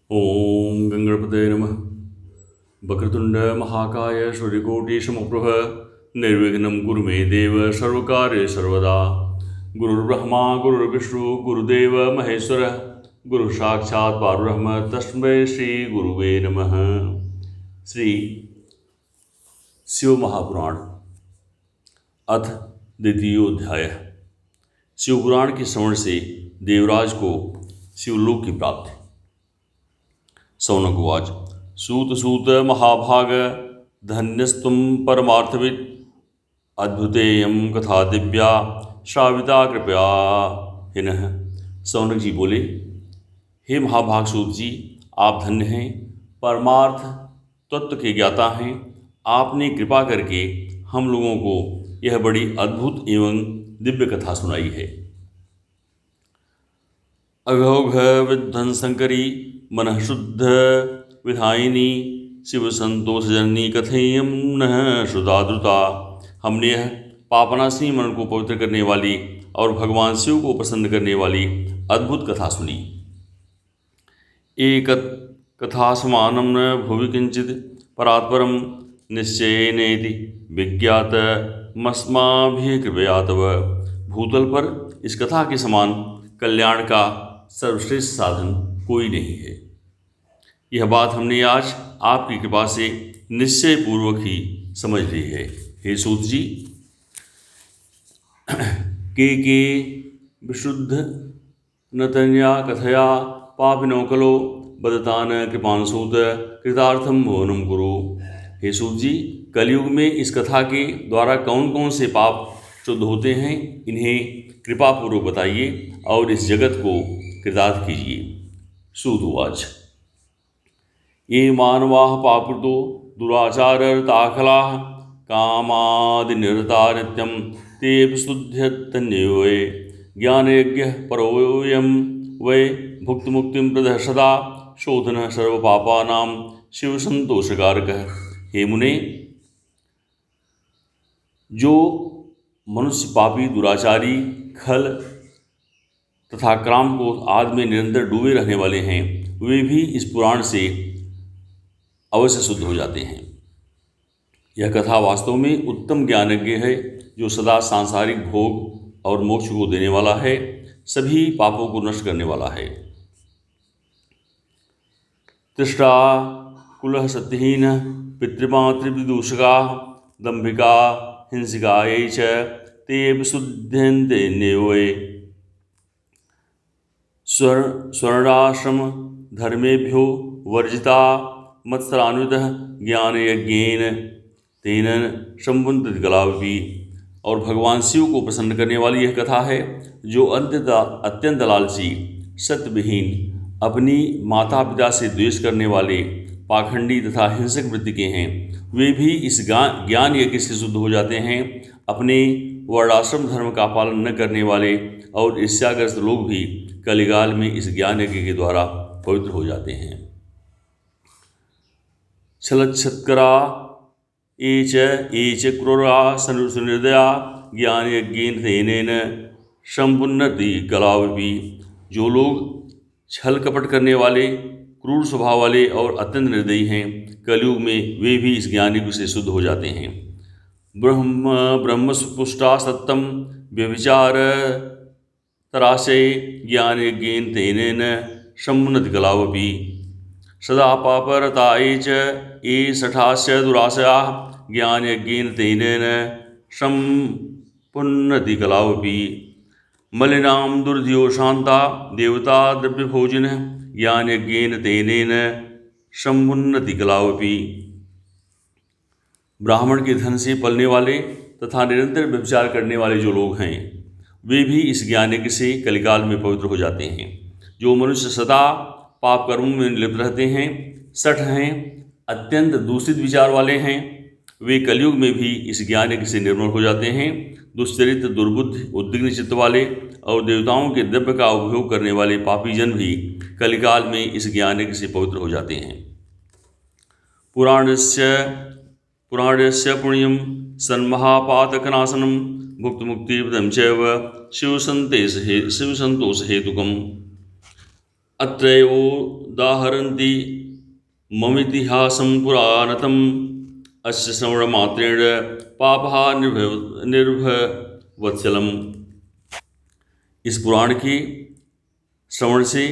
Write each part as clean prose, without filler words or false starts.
ओम गंगणपते नमः। वक्रतुंड महाकाय सूर्यकोटि समप्रभ निर्विघ्नं कुरु मे देव सर्वकार्य सर्वदा। गुरुर्ब्रह्मा गुरुर्विष्णु गुरुदेव महेश्वर गुरु साक्षात् परब्रह्म तस्मै श्री गुरुवे नमः। श्री शिव महापुराण अथ द्वितीयोध्याय। शिवपुराण के श्रवण से देवराज को शिवलोक की प्राप्ति। सौनक उवाच। सूत सूत महाभाग धन्यस्तुम परमार्थविद अद्भुतेयं कथा दिव्या श्राविता कृपया हिनः। सौनक जी बोले, हे महाभाग सूत जी, आप धन्य हैं, परमार्थ तत्व के ज्ञाता हैं। आपने कृपा करके हम लोगों को यह बड़ी अद्भुत एवं दिव्य कथा सुनाई है। अघौघ विध्वंसंकरी मन शुद्ध विधायिनी शिव संतोष जननी कथेयम न श्रुताद्रुता। हमने यह पापनाशी मन को पवित्र करने वाली और भगवान शिव को प्रसन्न करने वाली अद्भुत कथा सुनी। एक कथा समानम न भुवि किंचित परात्परम निश्चयेनेति विज्ञात मस्माभिः कृपया तव। भूतल पर इस कथा के समान कल्याण का सर्वश्रेष्ठ साधन कोई नहीं है। यह बात हमने आज आपकी कृपा से निश्चय पूर्वक ही समझ ली है। हे सूत जी, के विशुद्ध नतन्या कथया पापिनो कलो बदतान कृपांसूत कृतार्थम भुवनम कुरु। हे सूत जी, कलयुग में इस कथा के द्वारा कौन कौन से पाप शुद्ध होते हैं, इन्हें कृपापूर्वक बताइए और इस जगत को कृतार्थ कीजिए। सूत उवाच। ये मानवाः पापकृतो दुराचाररताखलाः कामादिनिरता नित्यं ते विशुद्ध्यतन्यो वै ज्ञानयज्ञः परोऽयं वै भुक्तिमुक्तिं प्रदः सदा शोधनः सर्वपापानां शिवसन्तोषकारकः। हे मुने, जो मनुष्य पापी दुराचारी खल तथा काम को आदि में निरंतर डूबे रहने वाले हैं, वे भी इस पुराण से अवश्य शुद्ध हो जाते हैं। यह कथा वास्तव में उत्तम ज्ञानज्ञ है, जो सदा सांसारिक भोग और मोक्ष को देने वाला है, सभी पापों को नष्ट करने वाला है। तृष्टा कुलः सत्यहीन पितृमातृविदूषका दंभिका हिंसिका ये च ते विशुद्ध्यन्ते न्योये स्वर्णाश्रम धर्मेभ्यो वर्जिता मत्सरान्वितः ज्ञानयज्ञेन तेन संबुन्दित कलावपि। और भगवान शिव को प्रसन्न करने वाली यह कथा है, जो अत्यंत लालची सत्यविहीन अपनी माता पिता से द्वेष करने वाले पाखंडी तथा हिंसक वृत्ति के हैं, वे भी इस ज्ञान यज्ञ से शुद्ध हो जाते हैं। अपने वर्णाश्रम धर्म का पालन न करने वाले और ईर्ष्याग्रस्त लोग भी कलिकाल में इस ज्ञान यज्ञ के द्वारा पवित्र हो जाते हैं। छलच्छत्करा ये च क्रूरा सुनिर्दया ज्ञान यज्ञेन तेनेन संपुन्नति कलावपि। जो लोग छल कपट करने वाले, क्रूर स्वभाव वाले और अत्यंत निर्दयी हैं, कलयुग में वे भी इस ज्ञान यज्ञ से शुद्ध हो जाते हैं। ब्रह्मपुष्टा सत्तम व्यभिचार तराशे ज्ञान यज्ञेन तेनेन समुन्नति कलावपि। सदा पापरता ये च ये सठास्य दुराशयाः ज्ञान यज्ञेन तेनेन समुन्नति कलावपि। मलिनां दुर्धियो शांता देवता द्रव्यभोजिनः ज्ञान यज्ञेन तेनेन समुन्नति कलावपि। ब्राह्मण के धन से पलने वाले तथा निरंतर व्यभिचार करने वाले जो लोग हैं, वे भी इस ज्ञान यज्ञ से कलिकाल में पवित्र हो जाते हैं। जो मनुष्य सदा पाप कर्मों में लिप्त रहते हैं, सठ हैं, अत्यंत दूषित विचार वाले हैं, वे कलयुग में भी इस ज्ञान यज्ञ से निर्मल हो जाते हैं। दुश्चरित्र, दुर्बुद्धि, उद्विग्न चित्त वाले और देवताओं के द्रव्य का उपभोग करने वाले पापी जन भी कलिकाल में इस ज्ञान यज्ञ से पवित्र हो जाते हैं। पुराणस्य पुण्यम सन्महापातकनाशनम भुक्तिमुक्तिप्रदं चैव शिवसंतोष हेतुकम्। अत्रैवोदाहरन्ति ममितिहासं पुराणतम् अस्य श्रवणमात्रेण पापः निर्भवत्सलम्। इस पुराण के श्रवण से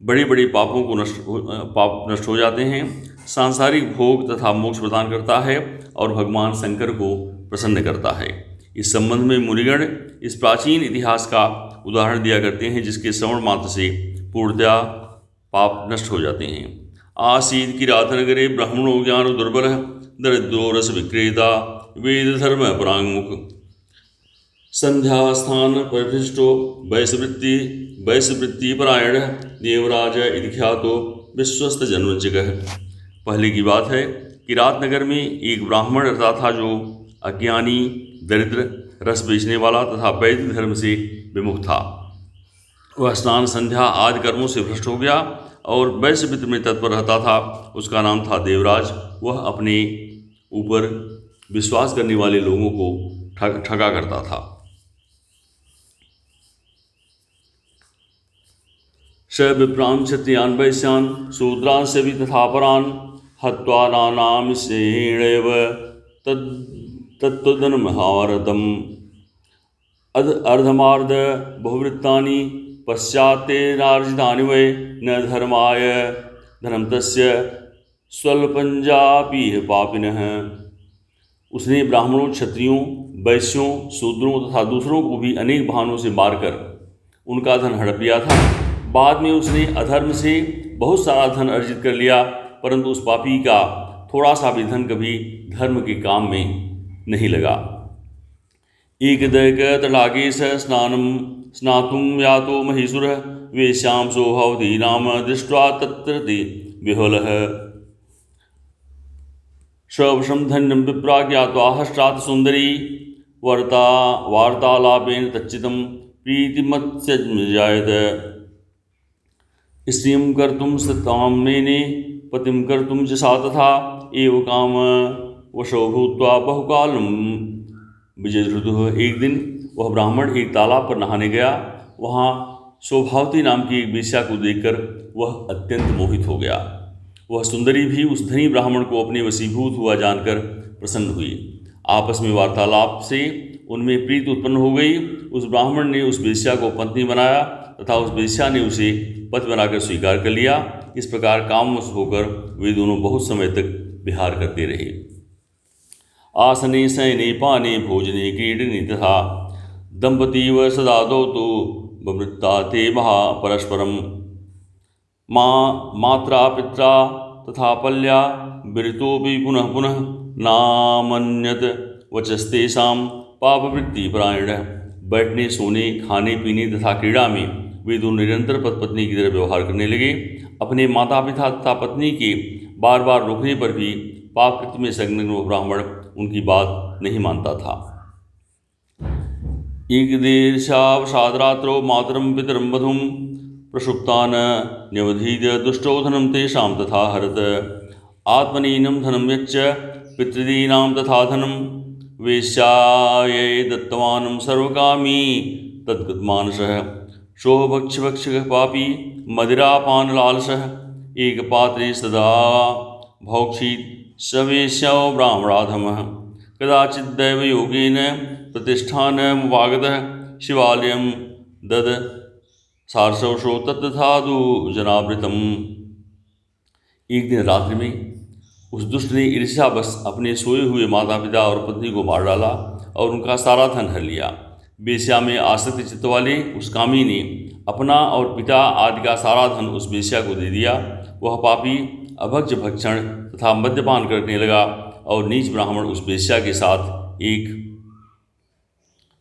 बड़े बड़े पाप नष्ट हो जाते हैं, सांसारिक भोग तथा मोक्ष प्रदान करता है और भगवान शंकर को प्रसन्न करता है। इस संबंध में मुनिगण इस प्राचीन इतिहास का उदाहरण दिया करते हैं, जिसके श्रवण मात्र से पूर्णतया पाप नष्ट हो जाते हैं। आसीत् किरातनगरे ब्राह्मणो ज्ञानो दुर्बलः दरिद्रो रस विक्रेता वेद धर्म पराङ्मुख संध्या स्थान परिभ्रष्टो वैश्यवृत्ति परायणः देवराज इति ख्यातो विश्वस्त जनवंचकः। पहले की बात है, किरात नगर में एक ब्राह्मण रहता था जो अज्ञानी, दरिद्र, रस बेचने वाला तथा वैदिक धर्म से विमुख था। वह स्नान, संध्या आदि कर्मों से भ्रष्ट हो गया और वैश्यवृत्ति में तत्पर रहता था। उसका नाम था देवराज। वह अपने ऊपर विश्वास करने वाले लोगों को ठगा करता था। स विप्रां क्षत्रियान् वैश्यान् शूद्रांश्च भी तथा परान् हत्वा नानामिषेणैव तत्तदनुमहारतम् अर्धमार्ध बहुवृत्तानि पश्चात्तेनार्जितानि वै न धर्माय धर्म तस्य स्वल्पञ्जापि पापिनः। उसने ब्राह्मणों, क्षत्रियों, वैश्यों, शूद्रों तथा दूसरों को भी अनेक बहानों से मारकर उनका धन हड़प लिया था। बाद में उसने अधर्म से बहुत सारा धन अर्जित कर लिया, परंतु उस पापी का थोड़ा सा भी धन कभी धर्म के काम में नहीं लगा। एकदैक तडागे स स्नातुं यातो महीसुरः वेश्यां सोऽभवति नाम दृष्ट्वा तत्र विह्वलः। शवशं धन्यं विप्रा ज्ञात्वा हष्टात् सुन्दरी वार्तालापेन तच्चितं प्रीतिमत्सजायत। स्त्रियं कर्तुं सताम्नेने पतिं कर्तुं च सा तथा एव काम वशो भूत्वा बहुकालं विजयधृतुः। एक दिन वह ब्राह्मण एक तालाब पर नहाने गया। वहाँ शोभावती नाम की एक वेश्या को देखकर वह अत्यंत मोहित हो गया। वह सुंदरी भी उस धनी ब्राह्मण को अपने वशीभूत हुआ जानकर प्रसन्न हुई। आपस में वार्तालाप से उनमें प्रीति उत्पन्न हो गई। उस ब्राह्मण ने उस वेश्या को पत्नी बनाया तथा उस वेश्या ने उसे पति बनाकर स्वीकार कर लिया। इस प्रकार कामवश होकर वे दोनों बहुत समय तक विहार करते रहे। आसने शयने पाने भोजने क्रीडने तथा दंपतीव सदादौ तो बवृत्ता ते महा परस्परम मात्रा पित्रा तथा पल्या विरतोपि पुनः पुनः नामन्यत वचस्तेषां पापवृत्ति परायणः। बैठने, सोने, खाने पीने तथा क्रीड़ा में वे दोनों निरंतर पति पत्नी की तरह व्यवहार करने लगे। अपने माता पिता तथा पत्नी के बार बार रोकने पर भी पाप कृत्य में संलग्न वह ब्राह्मण उनकी बात नहीं मानता था। एक देशावसादरात्रो मातरं पितरं वधूं प्रसुप्तान् न्यवधीत दुष्टो धनं तेषां तथा हरत। आत्मनीनं धनं यच्च पितृदीनां तथा धनं वेश्यायै दत्तवान् सर्वकामी तद्गतमानसः। शोभक्षभक्षकः पापी मदिरापानलालसः एकपात्रे सदा भौक्षीत् स वेश्यो ब्राह्मणाधमः। कदाचिद्दैव योगेन प्रतिष्ठानमुपागतः शिवालयं दद सारसवशो तत्तथादु जनावृतम्। एक दिन रात्रि में उस दुष्ट ने ईर्ष्यावश अपने सोए हुए माता पिता और पत्नी को मार डाला और उनका सारा धन हर लिया। वेश्या में आसक्त चित्त वाले उस कामी ने अपना और पिता आदि का सारा धन उस वेश्या को दे दिया। वह पापी अभक्ष भक्षण तथा मद्यपान करने लगा और नीच ब्राह्मण उस वेश्या के साथ एक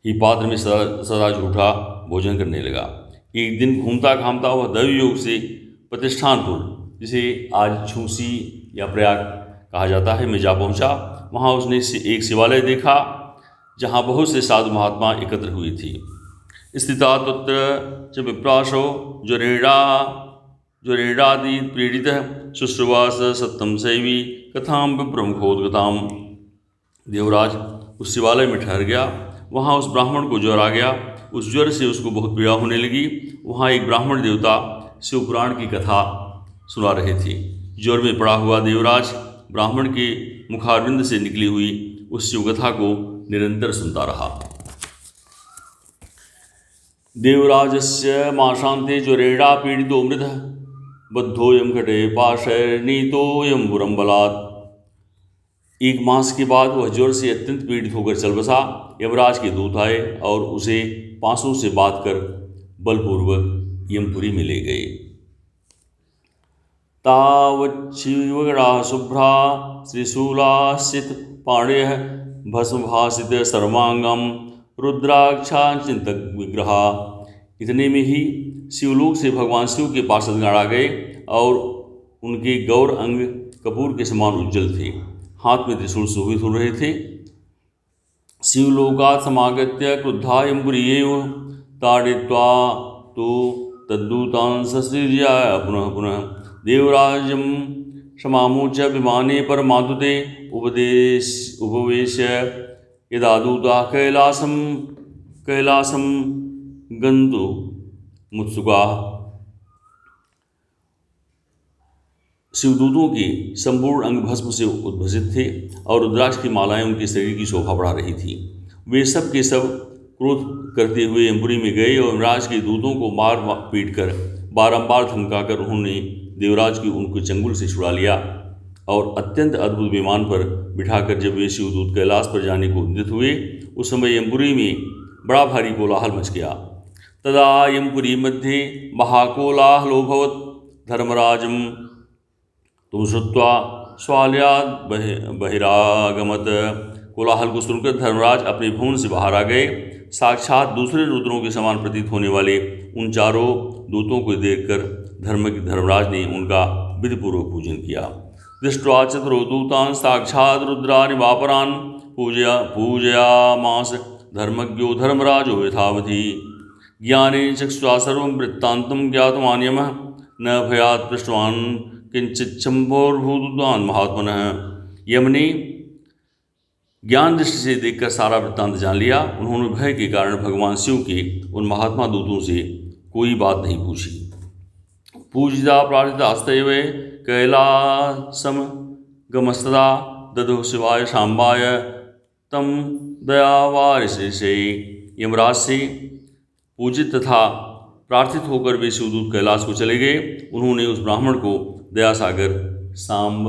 ही पात्र में सदा झूठा भोजन करने लगा। एक दिन घूमता घामता वह दैवी योग से प्रतिष्ठानपुर, जिसे आज झूसी या प्रयाग कहा जाता है, में जा पहुंचा। वहां उसने एक शिवालय देखा जहां बहुत से साधु महात्मा एकत्र हुई थी। स्थिता तत्र च विप्राशो ज्वरेणादि पीड़ितः शुश्रुवास सत्यम शैवी कथां विप्रमुखोद्गताम। देवराज उस शिवालय में ठहर गया। वहाँ उस ब्राह्मण को ज्वर आ गया। उस ज्वर से उसको बहुत पीड़ा होने लगी। वहाँ एक ब्राह्मण देवता शिवपुराण की कथा सुना रहे थे। ज्वर में पड़ा हुआ देवराज ब्राह्मण के मुखारविंद से निकली हुई उस शिवकथा को निरंतर सुनता रहा। देवराजस्य माशान्ते ज्वरेणा पीडितो मृतः बद्धोऽयं खटे पाशैर्नीतोऽयं पुरं बलात्। एक मास के बाद वह ज्वर से अत्यंत पीड़ित होकर चल बसा। यमराज के दूत आए और उसे पांसों से बांधकर बलपूर्वक यमपुरी में ले गए। तावच्छिवगड़ा शुभ्रा श्रीशूलासित पाणयः भस्मभासित सर्वांगम रुद्राक्षाचिंतक विग्रहा। इतने में ही शिवलोक से भगवान शिव के पार्षदगण आ गए और उनके गौर अंग कपूर के समान उज्जवल थे। हाथ में त्रिशूल शोभित हो रहे थे। शिवलोकात् समागत्य क्रुद्धा यमपुरीयैव ताड़यित्वा तो तद्दूतान् ससृज्य पुनः पुनः देवराजं समामोच विमाने परमादुते उपवेश्य यदा दूता कैलासं गन्तुमुत्सुकाः। शिवदूतों के संपूर्ण अंग भस्म से उद्भसित थे और रुद्राक्ष की मालाएं उनके शरीर की शोभा बढ़ा रही थी। वे सब के सब क्रोध करते हुए यमपुरी में गए और यमराज के दूतों को मार पीट कर बारंबार धमकाकर उन्होंने देवराज की उनको चंगुल से छुड़ा लिया और अत्यंत अद्भुत विमान पर बिठाकर जब वे शिवदूत कैलाश पर जाने को उद्यत हुए, उस समय यमपुरी में बड़ा भारी कोलाहल मच गया। तदा यमपुरी मध्ये महाकोलाहलो भवत् धर्मराजम तुम श्रुत्वा स्वालयाद बहिरागमत। कोलाहल को सुनकर धर्मराज अपने भवन से बाहर आ गए। साक्षात दूसरे रुद्रों के समान प्रतीत होने वाले उन चारों दूतों को देखकर धर्मराज ने उनका विधिपूर्वक पूजन किया। दृष्ट्वा चतुरो दूतान् साक्षात् रुद्रान् वापरान् पूजयामास धर्मज्ञो धर्मराजो यथावधि। ज्ञाने चक्षुषा सर्वं वृत्तान्तं ज्ञातवान् यमः न भयात् पृष्टवान् किंचित शंभोर्भूतान् महात्मनः। यम ने ज्ञान दृष्टि से देखकर सारा वृत्तांत जान लिया। उन्होंने भय के कारण भगवान शिव के उन महात्मा दूतों से कोई बात नहीं पूछी। पूजिता प्रार्थितास्तैव कैलासम गमस्तदा ददुः शिवाय शाम्बाय तम दयावारिशे। यमराज से पूजित तथा प्रार्थित होकर वे शिवदूत कैलाश को चले गए। उन्होंने उस ब्राह्मण को दयासागर सांब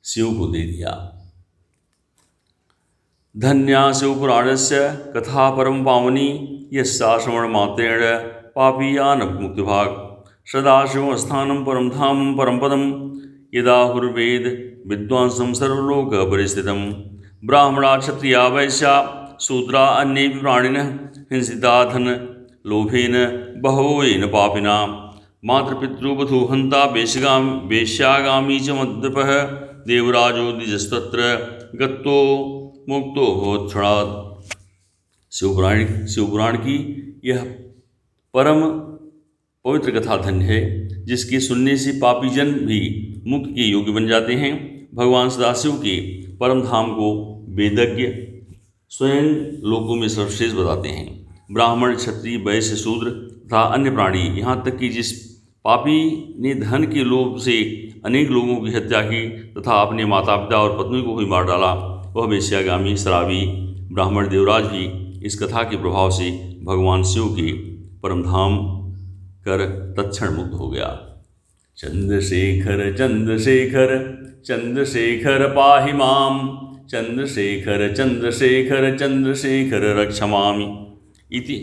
शिव को दे दिया। धन्या शिवपुराणस्य कथा परम पावनी यस्या श्रवणमात्रेण पापीयान् मुक्तिभाग्। सदाशिवस्थानं परम धामं परम पदं यदा हुर्वेद विद्वांसं सर्वलोकपरिस्थितं। ब्राह्मणा क्षत्रिया वैश्या शूद्रा अन्येऽपि प्राणिनः हिंसिता धन लोभेन बहवोऽयेन पापिना। मातृपितृवधूहन्ता वेश्यागामी च मद्यपः देवराजो द्विजस्तत्र गत्तो मुक्तो भवत्क्षणात्। शिवपुराण की यह परम पवित्र कथा धन्य है, जिसके सुनने से पापी जन भी मुक्त के योग्य बन जाते हैं। भगवान सदाशिव के परम धाम को वेदज्ञ स्वयं लोकों में सर्वश्रेष्ठ बताते हैं। ब्राह्मण, क्षत्रिय, वैश्य, शूद्र तथा अन्य प्राणी, यहाँ तक कि जिस पापी ने धन के लोभ से अनेक लोगों की हत्या की तथा अपने माता पिता और पत्नी को भी मार डाला, वह वेश्यागामी शराबी ब्राह्मण देवराज भी इस कथा के प्रभाव से भगवान शिव के परमधाम कर तत्क्षण मुक्त हो गया। चंद्रशेखर चंद्रशेखर चंद्रशेखर पाहि माम, चंद्रशेखर चंद्रशेखर चंद्रशेखर रक्षमामि इति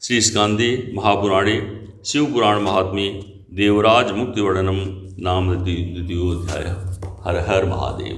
श्रीस्कांदे महापुराणे शिवपुराण महात्म्ये देवराज मुक्तिवर्णनम नाम द्वितीयोऽध्यायः। हर हर महादेव।